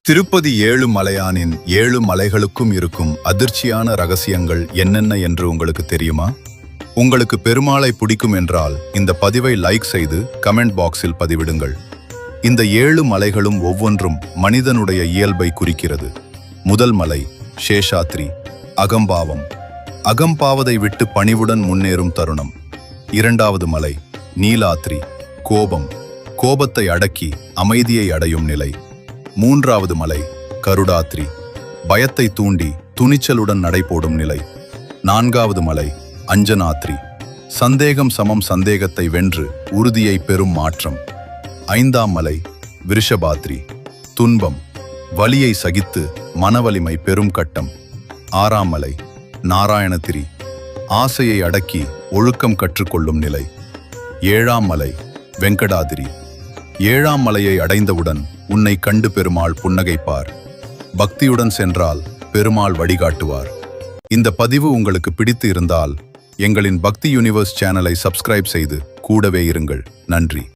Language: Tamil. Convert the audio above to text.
திருப்பதி ஏழுமலையானின் 7 மலைகளுக்கும் இருக்கும் அதிர்ச்சியான ரகசியங்கள் என்னென்ன என்று உங்களுக்கு தெரியுமா? உங்களுக்கு பெருமாளை பிடிக்கும் என்றால் இந்த பதிவை லைக் செய்து கமெண்ட் பாக்ஸில் பதிவிடுங்கள். இந்த 7 மலைகளும் ஒவ்வொன்றும் மனிதனுடைய இயல்பை குறிக்கிறது. முதல் மலை சேஷாத்ரி, அகம்பாவம். அகம்பாவதை விட்டு பணிவுடன் முன்னேறும் தருணம். இரண்டாவது மலை நீலாத்ரி, கோபம். கோபத்தை அடக்கி அமைதியை அடையும் நிலை. மூன்றாவது மலை கருடாத்ரி, பயத்தை தூண்டி துணிச்சலுடன் நடைபோடும் நிலை. நான்காவது மலை அஞ்சனாத்ரி, சந்தேகம் சமம் சந்தேகத்தை வென்று உறுதியை பெறும் மாற்றம். ஐந்தாம் மலை விருஷபாத்ரி, துன்பம், வலியை சகித்து மனவலிமை பெரும் கட்டம். ஆறாம் மலை நாராயணத்திரி, ஆசையை அடக்கி ஒழுக்கம் கற்றுக்கொள்ளும் நிலை. ஏழாம் மலை வெங்கடாதிரி, ஏழாம் மலையை அடைந்தவுடன் உன்னை கண்டு பெருமாள் புன்னகைப்பார். பக்தியுடன் சென்றால் பெருமாள் வழிகாட்டுவார். இந்த பதிவு உங்களுக்கு பிடித்து இருந்தால் எங்களின் பக்தி யூனிவர்ஸ் சேனலை சப்ஸ்கிரைப் செய்து கூடவே இருங்கள். நன்றி.